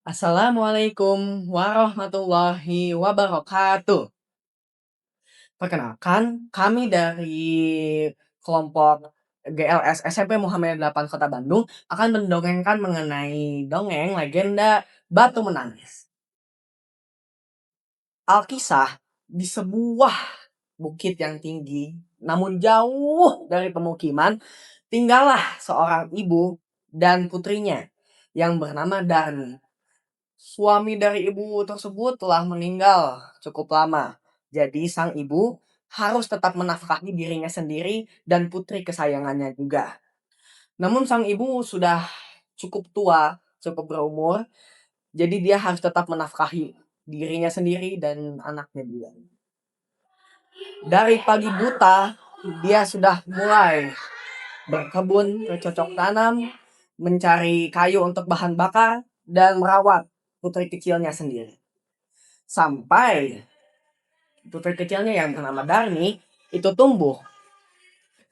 Assalamualaikum warahmatullahi wabarakatuh. Perkenalkan, kami dari kelompok GLS SMP Muhammadiyah 8 Kota Bandung akan mendongengkan mengenai dongeng legenda Batu Menangis. Alkisah di sebuah bukit yang tinggi, namun jauh dari pemukiman, tinggallah seorang ibu dan putrinya yang bernama Darni. Suami dari ibu tersebut telah meninggal cukup lama. Jadi sang ibu harus tetap menafkahi dirinya sendiri dan putri kesayangannya juga. Namun sang ibu sudah cukup tua, cukup berumur, jadi dia harus tetap menafkahi dirinya sendiri dan anaknya juga. Dari pagi buta, dia sudah mulai berkebun, bercocok tanam, mencari kayu untuk bahan bakar, dan merawat putri kecilnya sendiri. Sampai putri kecilnya yang bernama Darni itu tumbuh.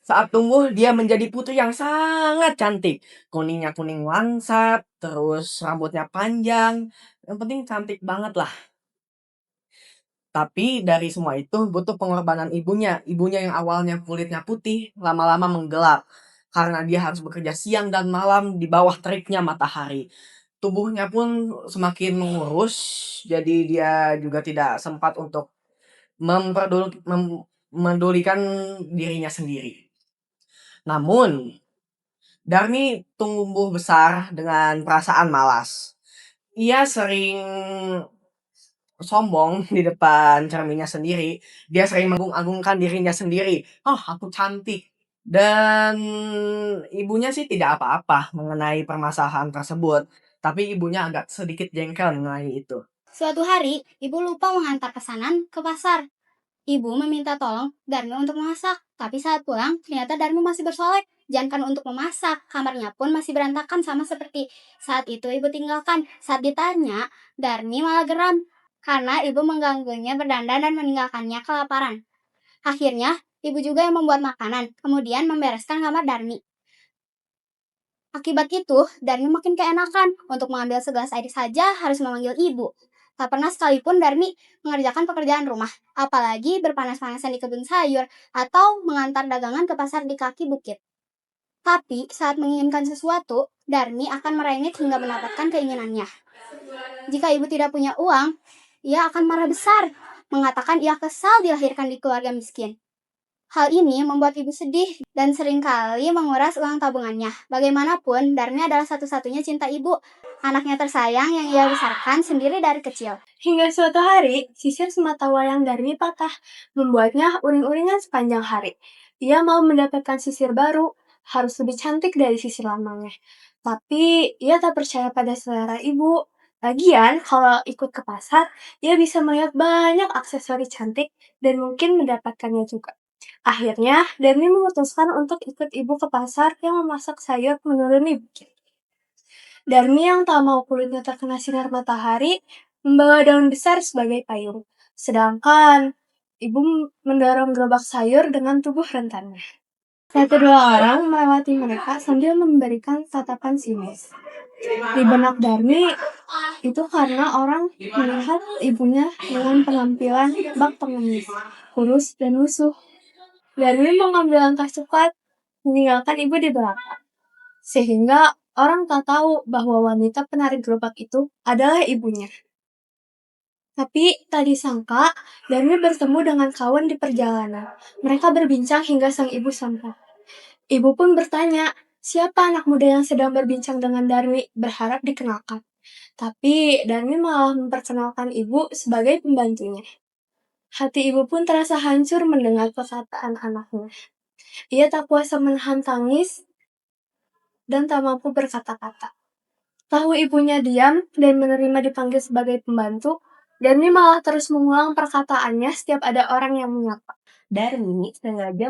Saat tumbuh, dia menjadi putri yang sangat cantik. Kuningnya kuning langsat, terus rambutnya panjang. Yang penting cantik banget lah. Tapi dari semua itu butuh pengorbanan ibunya. Ibunya yang awalnya kulitnya putih, lama-lama menggelap. Karena dia harus bekerja siang dan malam di bawah teriknya matahari. Tubuhnya pun semakin mengurus, jadi dia juga tidak sempat untuk memedulikan dirinya sendiri. Namun, Darmi tumbuh besar dengan perasaan malas. Ia sering sombong di depan cerminnya sendiri. Dia sering mengagung-agungkan dirinya sendiri. Oh, aku cantik. Dan ibunya sih tidak apa-apa mengenai permasalahan tersebut. Tapi ibunya agak sedikit jengkel mengenai itu. Suatu hari, ibu lupa mengantar pesanan ke pasar. Ibu meminta tolong Darmi untuk memasak, tapi saat pulang, ternyata Darmi masih bersolek. Jangankan untuk memasak, kamarnya pun masih berantakan sama seperti saat itu ibu tinggalkan. Saat ditanya, Darmi malah geram karena ibu mengganggunya berdandan dan meninggalkannya kelaparan. Akhirnya, ibu juga yang membuat makanan, kemudian membereskan kamar Darmi. Akibat itu, Darmi makin keenakan. Untuk mengambil segelas air saja harus memanggil ibu. Tak pernah sekalipun Darmi mengerjakan pekerjaan rumah, apalagi berpanas-panasan di kebun sayur atau mengantar dagangan ke pasar di kaki bukit. Tapi saat menginginkan sesuatu, Darmi akan merengek hingga mendapatkan keinginannya. Jika ibu tidak punya uang, ia akan marah besar, mengatakan ia kesal dilahirkan di keluarga miskin. Hal ini membuat ibu sedih dan seringkali menguras uang tabungannya. Bagaimanapun, Darmi adalah satu-satunya cinta ibu, anaknya tersayang yang ia besarkan sendiri dari kecil. Hingga suatu hari, sisir semata wayang Darmi patah, membuatnya uring-uringan sepanjang hari. Ia mau mendapatkan sisir baru, harus lebih cantik dari sisir lamanya. Tapi ia tak percaya pada selera ibu. Lagian, kalau ikut ke pasar, ia bisa melihat banyak aksesori cantik dan mungkin mendapatkannya juga. Akhirnya, Darmi memutuskan untuk ikut ibu ke pasar yang memasak sayur menuruni bukit. Darmi yang tak mau kulitnya terkena sinar matahari, membawa daun besar sebagai payung. Sedangkan ibu mendorong gerobak sayur dengan tubuh rentannya. Satu dua orang melewati mereka sambil memberikan tatapan sinis. Di benak Darmi, itu karena orang melihat ibunya dengan penampilan bak pengemis, kurus dan lusuh. Darmi mengambil langkah cepat, meninggalkan ibu di belakang. Sehingga orang tak tahu bahwa wanita penarik gerobak itu adalah ibunya. Tapi tak disangka, Darmi bertemu dengan kawan di perjalanan. Mereka berbincang hingga sang ibu sampai. Ibu pun bertanya, siapa anak muda yang sedang berbincang dengan Darmi, berharap dikenalkan. Tapi Darmi malah memperkenalkan ibu sebagai pembantunya. Hati ibu pun terasa hancur mendengar perkataan anaknya. Ia tak kuasa menahan tangis dan tak mampu berkata-kata. Tahu ibunya diam dan menerima dipanggil sebagai pembantu, Darmi malah terus mengulang perkataannya setiap ada orang yang menyapa. Darmi sengaja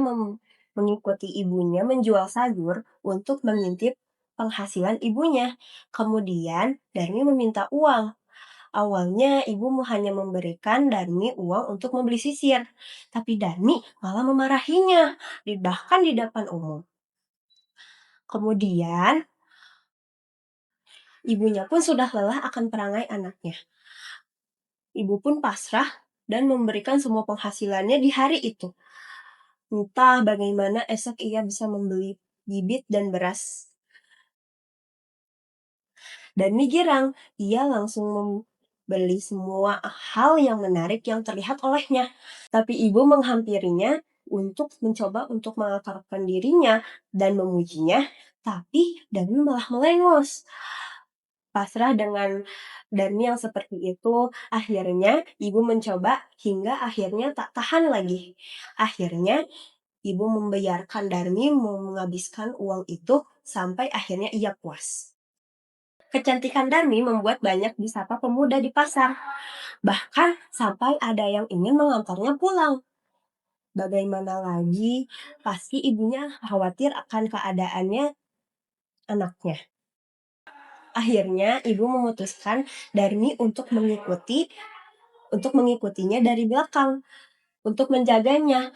mengikuti ibunya menjual sayur untuk mengintip penghasilan ibunya. Kemudian Darmi meminta uang. Awalnya ibu hanya memberikan Darmi uang untuk membeli sisir, tapi Darmi malah memarahinya, bahkan di depan umum. Kemudian Ibunya pun sudah lelah akan perangai anaknya. Ibu pun pasrah dan memberikan semua penghasilannya di hari itu. Entah bagaimana esok ia bisa membeli bibit dan beras. Dan girang, ia langsung membeli semua hal yang menarik yang terlihat olehnya. Tapi ibu menghampirinya untuk mencoba untuk mengakrabkan dirinya dan memujinya, tapi Dani malah melengos. Pasrah dengan Dani yang seperti itu, akhirnya ibu mencoba hingga akhirnya tak tahan lagi. Akhirnya ibu membiarkan Darmi menghabiskan uang itu sampai akhirnya ia puas. Kecantikan Darmi membuat banyak disapa pemuda di pasar. Bahkan sampai ada yang ingin mengantarnya pulang. Bagaimana lagi, pasti ibunya khawatir akan keadaannya anaknya. Akhirnya ibu memutuskan Darmi untuk mengikutinya dari belakang untuk menjaganya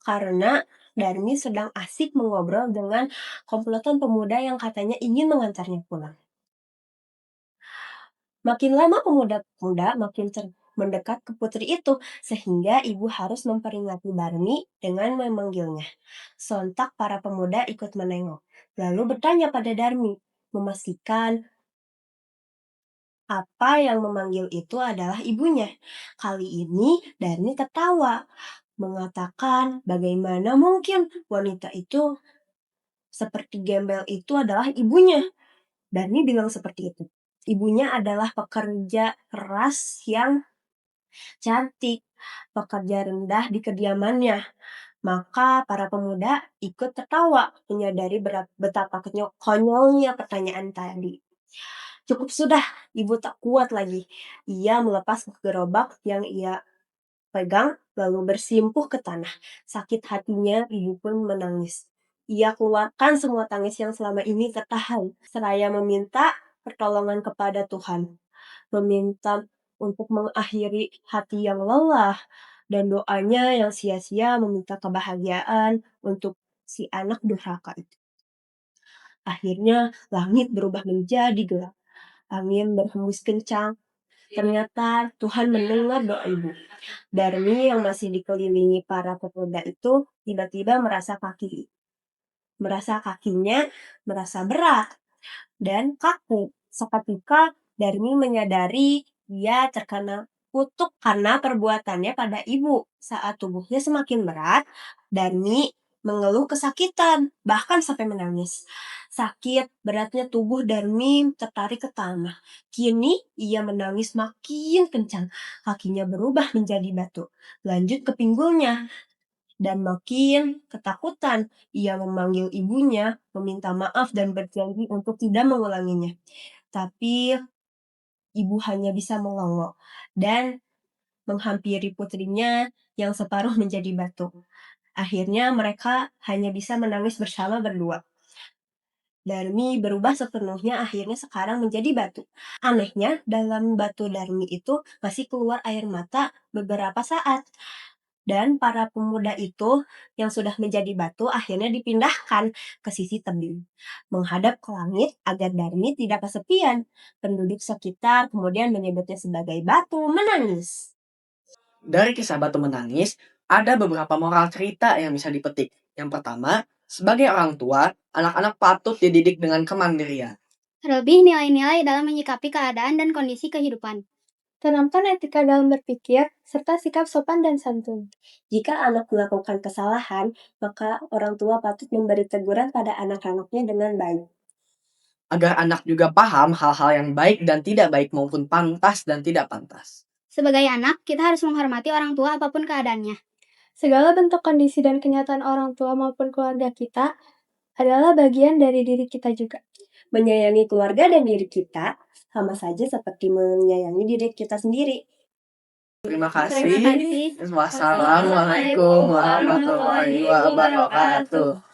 karena Darmi sedang asik mengobrol dengan komplotan pemuda yang katanya ingin mengantarnya pulang. Makin lama pemuda-pemuda makin mendekat ke putri itu, sehingga ibu harus memperingati Darmi dengan memanggilnya. Sontak para pemuda ikut menengok, lalu bertanya pada Darmi, memastikan apa yang memanggil itu adalah ibunya. Kali ini Darmi tertawa, mengatakan bagaimana mungkin wanita itu seperti gembel itu adalah ibunya. Darmi bilang seperti itu. Ibunya adalah pekerja keras yang cantik, pekerja rendah di kediamannya. Maka para pemuda ikut tertawa, menyadari betapa konyolnya pertanyaan tadi. Cukup sudah, ibu tak kuat lagi. Ia melepas gerobak yang ia pegang, lalu bersimpuh ke tanah. Sakit hatinya, ibu pun menangis. Ia keluarkan semua tangis yang selama ini tertahan, seraya meminta pertolongan kepada Tuhan. Meminta untuk mengakhiri hati yang lelah, dan doanya yang sia-sia meminta kebahagiaan untuk si anak durhaka itu. Akhirnya langit berubah menjadi gelap. Angin berhembus kencang. Ternyata Tuhan mendengar doa ibu. Darmi yang masih dikelilingi para pemuda itu tiba-tiba merasa kakinya merasa berat dan kaku. Seketika Darmi menyadari dia terkena kutuk karena perbuatannya pada ibu. Saat tubuhnya semakin berat, Darmi mengeluh kesakitan, bahkan sampai menangis. Sakit beratnya tubuh Darmi tertarik ke tanah. Kini ia menangis makin kencang. Kakinya berubah menjadi batu. Lanjut ke pinggulnya. Dan makin ketakutan, ia memanggil ibunya, meminta maaf dan berjanji untuk tidak mengulanginya. Tapi ibu hanya bisa melongo dan menghampiri putrinya yang separuh menjadi batu. Akhirnya mereka hanya bisa menangis bersama berdua. Darmi berubah sepenuhnya akhirnya sekarang menjadi batu. Anehnya, dalam batu Darmi itu masih keluar air mata beberapa saat. Dan para pemuda itu yang sudah menjadi batu akhirnya dipindahkan ke sisi tebing, menghadap ke langit agar Darmi tidak kesepian. Penduduk sekitar kemudian menyebutnya sebagai batu menangis. Dari kisah batu menangis, ada beberapa moral cerita yang bisa dipetik. Yang pertama, sebagai orang tua, anak-anak patut dididik dengan kemandirian. Terlebih nilai-nilai dalam menyikapi keadaan dan kondisi kehidupan. Tanamkan etika dalam berpikir, serta sikap sopan dan santun. Jika anak melakukan kesalahan, maka orang tua patut memberi teguran pada anak-anaknya dengan baik. Agar anak juga paham hal-hal yang baik dan tidak baik maupun pantas dan tidak pantas. Sebagai anak, kita harus menghormati orang tua apapun keadaannya. Segala bentuk kondisi dan kenyataan orang tua maupun keluarga kita adalah bagian dari diri kita juga. Menyayangi keluarga dan diri kita sama saja seperti menyayangi diri kita sendiri. Terima kasih. Terima kasih. Wassalamualaikum warahmatullahi wabarakatuh.